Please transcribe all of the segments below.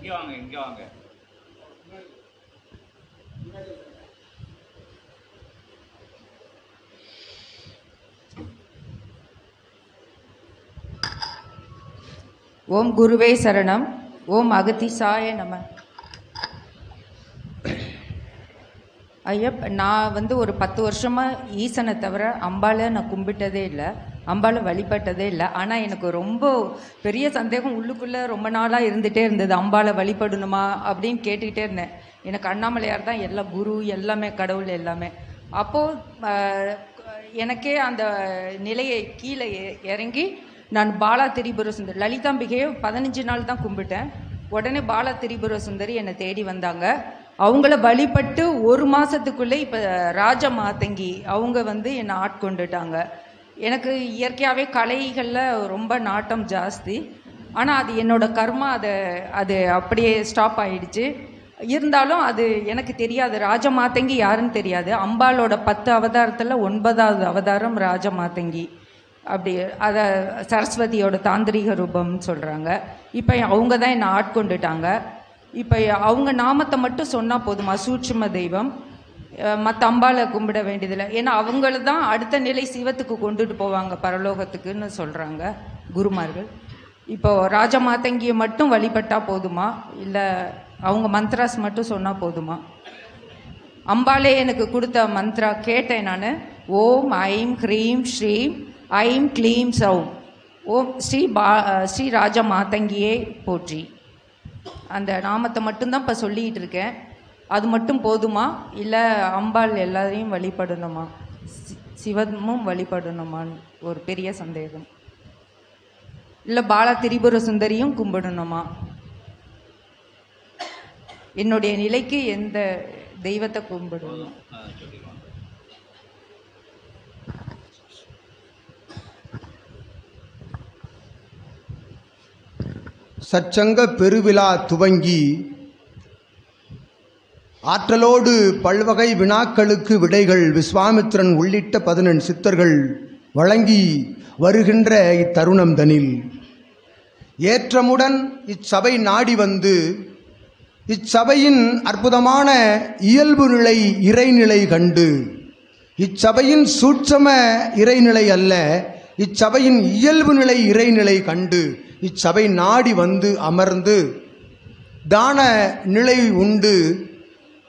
இங்கே வாங்க, இங்கே வாங்க. ஓம் குருவே சரணம். ஓம் அகத்திசாய நம. நான் ஒரு 10 வருஷமாக ஈசனை தவிர அம்பாளை நான் கும்பிட்டதே இல்லை, அம்பாளை வழிபட்டதே இல்லை. ஆனால் எனக்கு ரொம்ப பெரிய சந்தேகம் உள்ளுக்குள்ளே ரொம்ப நாளாக இருந்துகிட்டே இருந்தது. அம்பாளை வழிபடணுமா அப்படின்னு கேட்டுக்கிட்டே இருந்தேன். எனக்கு அண்ணாமலையார் தான் எல்லா குரு, எல்லாமே கடவுள் எல்லாமே. அப்போது எனக்கே அந்த நிலையை கீழே இறங்கி நான் பாலா திரிபுர சுந்தரி, லலிதாம்பிகையை 15 நாள் தான் கும்பிட்டேன். உடனே பாலா திரிபுர சுந்தரி என்னை தேடி வந்தாங்க. அவங்கள வழிபட்டு 1 மாதத்துக்குள்ளே இப்போ ராஜ மாதங்கி அவங்க என்னை ஆட்கொண்டுட்டாங்க. எனக்கு இயற்கையாகவே கலைகளில் ரொம்ப நாட்டம் ஜாஸ்தி. ஆனால் அது என்னோட கர்மா, அது அப்படியே ஸ்டாப் ஆகிடுச்சு. இருந்தாலும் அது எனக்கு தெரியாது, ராஜ மாதங்கி யாருன்னு தெரியாது. அம்பாளோட 10 அவதாரத்தில் 9வது அவதாரம் ராஜ மாதங்கி. அப்படி அதை சரஸ்வதியோட தாந்திரிக ரூபம்னு சொல்கிறாங்க. இப்போ அவங்க தான் என்னை ஆட்கொண்டுட்டாங்க. இப்போ அவங்க நாமத்தை மட்டும் சொன்னால் போதுமா, சூட்சும தெய்வம், மற்ற அம்பாளை கும்பிட வேண்டியதில்லை. ஏன்னா அவங்கள தான் அடுத்த நிலை சிவத்துக்கு கொண்டுட்டு போவாங்க, பரலோகத்துக்குன்னு சொல்கிறாங்க குருமார்கள். இப்போது ராஜ மாதங்கியை மட்டும் வழிபட்டால் போதுமா, இல்லை அவங்க மந்த்ராஸ் மட்டும் சொன்னால் போதுமா? அம்பாளே எனக்கு கொடுத்த மந்த்ரா கேட்டேன் நான். ஓம் ஐம் ஹ்ரீம் ஸ்ரீம் ஐம் க்ளீம் சௌம். ஓம் ஸ்ரீ ராஜ மாதங்கியே போற்றி. அந்த நாமத்தை மட்டும்தான் இப்போ சொல்லிகிட்டு இருக்கேன். அது மட்டும் போதுமா, இல்லை அம்பாள் எல்லாரையும் வழிபடணுமா, சிவமும் வழிபடணுமான்னு ஒரு பெரிய சந்தேகம். இல்லை பாலா திரிபுர சுந்தரியும் கும்பிடணுமா? என்னுடைய நிலைக்கு எந்த தெய்வத்தை கும்பிடணும்? சச்சங்க பெருவிழா துவங்கி ஆற்றலோடு பல்வகை வினாக்களுக்கு விடைகள் விஸ்வாமித்திரன் உள்ளிட்ட 18 சித்தர்கள் வழங்கி வருகின்ற இத்தருணம்தனில் ஏற்றமுடன் இச்சபை நாடி வந்து இச்சபையின் அற்புதமான இயல்பு நிலை இறைநிலை கண்டு, இச்சபையின் சூட்சம இறைநிலை அல்ல, இச்சபையின் இயல்பு நிலை இறைநிலை கண்டு இச்சபை நாடி வந்து அமர்ந்து தான நிலை உண்டு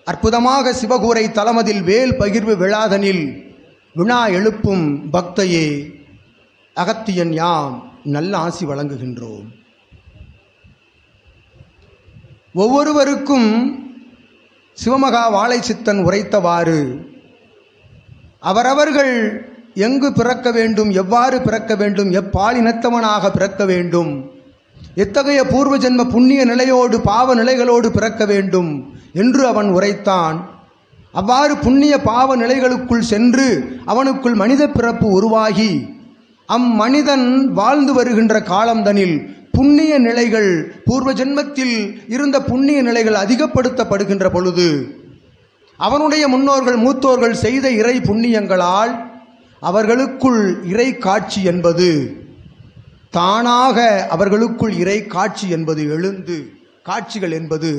அற்புதமாக சிவகூரை தலமதில் வேல் பகிர்வு விழாதனில் வினா எழுப்பும் பக்தையே அகத்தியன் யாம் நல்ல ஆசி வழங்குகின்றோம். ஒவ்வொருவருக்கும் சிவமகா வாழை சித்தன் உரைத்தவாறு அவரவர்கள் எங்கு பிறக்க வேண்டும், எவ்வாறு பிறக்க வேண்டும், எப்பாலினத்தவனாக பிறக்க வேண்டும், எத்தகைய பூர்வ ஜென்ம புண்ணிய நிலையோடு பாவ நிலைகளோடு பிறக்க வேண்டும் என்று அவன் உரைத்தான். அவ்வாறு புண்ணிய பாவ நிலைகளுக்குள் சென்று அவனுக்குள் மனித பிறப்பு உருவாகி அம்மனிதன் வாழ்ந்து வருகின்ற காலம்தனில் புண்ணிய நிலைகள், பூர்வ ஜென்மத்தில் இருந்த புண்ணிய நிலைகள் அதிகப்படுத்தப்படுகின்ற பொழுது அவனுடைய முன்னோர்கள் மூத்தோர்கள் செய்த இறை புண்ணியங்களால் அவர்களுக்குள் இறை காட்சி என்பது தானாக அவர்களுக்குள் இறை காட்சி என்பது எழுந்து காட்சிகள் என்பது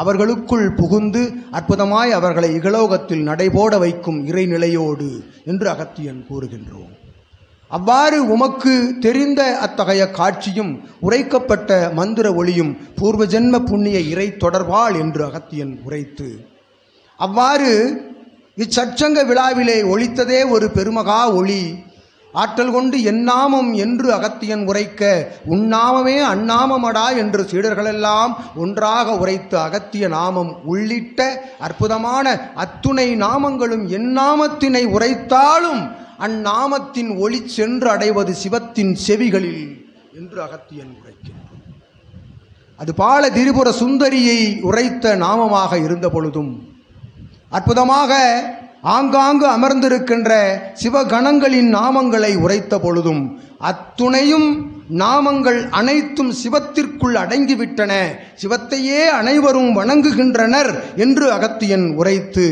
அவர்களுக்குள் புகுந்து அற்புதமாய் அவர்களை இகலோகத்தில் நடைபோட வைக்கும் இறைநிலையோடு என்று அகத்தியன் கூறுகின்றோம். அவ்வாறு உமக்கு தெரிந்த அத்தகைய காட்சியும் உரைக்கப்பட்ட மந்திர ஒளியும் பூர்வ ஜென்ம புண்ணிய இறை தொடர்பால் என்று அகத்தியன் உரைத்து, அவ்வாறு இச்சச்சங்க விழாவிலே ஒலித்ததே ஒரு பெருமகா ஒளி. ஆற்றல் கொண்டு எந்நாமம் என்று அகத்தியன் உரைக்க, உன்னாமமே அந்நாமமடா என்று சீடர்களெல்லாம் ஒன்றாக உரைத்து அகத்திய நாமம் உள்ளிட்ட அற்புதமான அத்துணை நாமங்களும் எந்நாமத்தினை உரைத்தாலும் அந்நாமத்தின் ஒளி சென்று அடைவது சிவத்தின் செவிகளில் என்று அகத்தியன் உரைக்கின்றான். அது பால திரிபுர சுந்தரியை உரைத்த நாமமாக இருந்த பொழுதும் அற்புதமாக ஆங்காங்கு அமர்ந்திருக்கின்ற சிவகணங்களின் நாமங்களை உரைத்த பொழுதும் அத்துணையும் நாமங்கள் அனைத்தும் சிவத்திற்குள் அடங்கிவிட்டன, சிவத்தையே அனைவரும் வணங்குகின்றனர் என்று அகத்தியன் உரைத்து,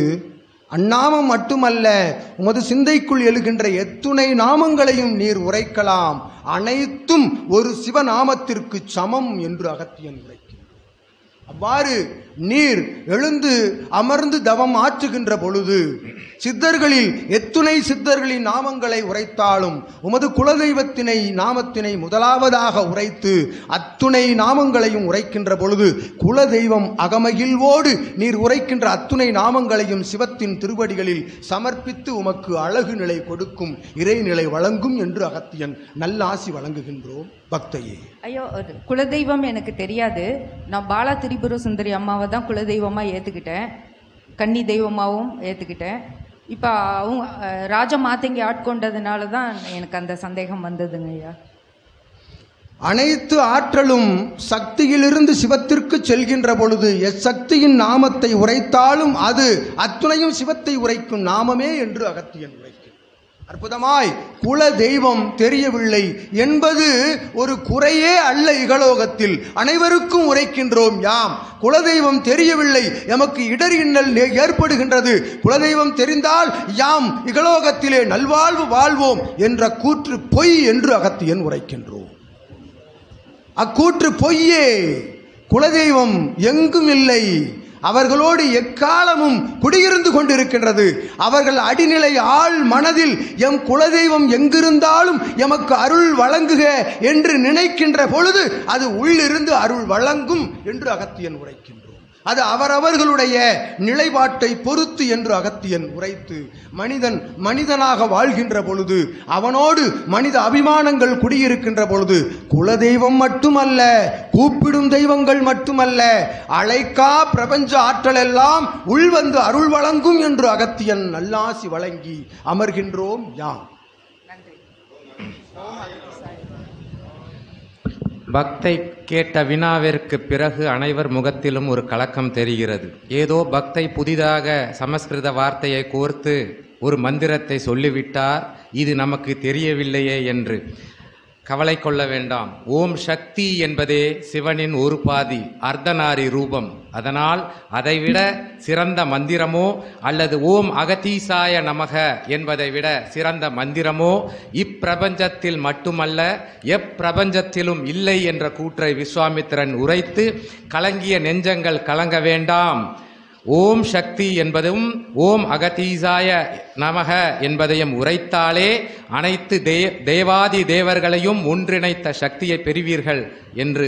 அந்நாமம் மட்டுமல்ல உமது சிந்தைக்குள் எழுகின்ற எத்துணை நாமங்களையும் நீர் உரைக்கலாம், அனைத்தும் ஒரு சிவநாமத்திற்கு சமம் என்று அகத்தியன் உரைக்கின்றார். அவ்வாறு நீர் எழுந்து அமர்ந்து தவம் ஆற்றுகின்ற பொழுது சித்தர்களில் எத்துணை சித்தர்களின் நாமங்களை உரைத்தாலும் உமது குலதெய்வத்தினை நாமத்தினை முதலாவதாக உரைத்து அத்துணை நாமங்களையும் உரைக்கின்ற பொழுது குலதெய்வம் அகமகிழ்வோடு நீர் உரைக்கின்ற அத்துணை நாமங்களையும் சிவத்தின் திருவடிகளில் சமர்ப்பித்து உமக்கு அழகு நிலை கொடுக்கும் இறைநிலை வழங்கும் என்று அகத்தியன் நல்லாசி வழங்குகின்றோம் பக்தையே. ஐயோ, குலதெய்வம் எனக்கு தெரியாது. நான் பாலா திரிபுர சுந்தரி அம்மாவை தான் குலதெய்வமாக ஏற்றுக்கிட்டேன், கன்னி தெய்வமாகவும் ஏற்றுக்கிட்டேன். இப்போ அவங்க ராஜ மாத்தங்கி ஆட்கொண்டதுனால தான் எனக்கு அந்த சந்தேகம் வந்ததுங்க ஐயா. அனைத்து ஆற்றலும் சக்தியிலிருந்து சிவத்திற்கு செல்கின்ற பொழுது எச்சக்தியின் நாமத்தை உரைத்தாலும் அது அத்துணையும் சிவத்தை உரைக்கும் நாமமே என்று அகத்தியன் உரைக்கும். அற்புதமாய் குல தெய்வம் தெரியவில்லை என்பது ஒரு குறையே அல்ல. இகலோகத்தில் அனைவருக்கும் உரைக்கின்றோம் யாம். குலதெய்வம் தெரியவில்லை, எமக்கு இடர் இன்னல் ஏற்படுகின்றது. குலதெய்வம் தெரிந்தால் யாம் இகலோகத்திலே நல்வாழ்வு வாழ்வோம் என்ற கூற்று பொய் என்று அகத்தியன் உரைக்கின்றோம். அக்கூற்று பொய்யே. குலதெய்வம் எங்கும் இல்லை, அவர்களோடு எக்காலமும் குடியிருந்து கொண்டிருக்கின்றது. அவர்கள் அடிநிலை ஆள் மனதில் எம் குலதெய்வம் எங்கிருந்தாலும் எமக்கு அருள் வழங்குக என்று நினைக்கின்ற பொழுது அது உள்ளிருந்து அருள் வழங்கும் என்று அகத்தியன் உரைக்கின்றோம். அது அவரவர்களுடைய நிலைப்பாட்டை பொறுத்து என்று அகத்தியன் உரைத்து மனிதன் மனிதனாக வாழ்கின்ற பொழுது அவனோடு மனித அபிமானங்கள் குடியிருக்கின்ற பொழுது குலதெய்வம் மட்டுமல்ல, கூப்பிடும் தெய்வங்கள் மட்டுமல்ல, அழைக்கா பிரபஞ்ச ஆற்றல் எல்லாம் உள்வந்து அருள் வழங்கும் என்று அகத்தியன் நல்லாசி வழங்கி அமர்கின்றோம் யாம். பக்தை கேட்ட வினாவிற்கு பிறகு அனைவர் முகத்திலும் ஒரு கலக்கம் தெரிகிறது. ஏதோ பக்தை புதிதாக சமஸ்கிருத வார்த்தையை கோர்த்து ஒரு மந்திரத்தை சொல்லிவிட்டார், இது நமக்கு தெரியவில்லையே என்று கவலை கொள்ள வேண்டாம். ஓம் சக்தி என்பதே சிவனின் ஒரு பாதி அர்த்தநாரி ரூபம். அதனால் அதைவிட சிறந்த மந்திரமோ அல்லது ஓம் அகதீசாய நமக என்பதை விட சிறந்த மந்திரமோ இப்பிரபஞ்சத்தில் மட்டுமல்ல எப்பிரபஞ்சத்திலும் இல்லை என்ற கூற்றை விஸ்வாமித்திரன் உரைத்து கலங்கிய நெஞ்சங்கள் கலங்க வேண்டாம். ஓம் சக்தி என்பதும் ஓம் அகதீசாய நமக என்பதையும் உரைத்தாலே அனைத்து தேவாதி தேவர்களையும் ஒன்றிணைத்த சக்தியை பெறுவீர்கள் என்று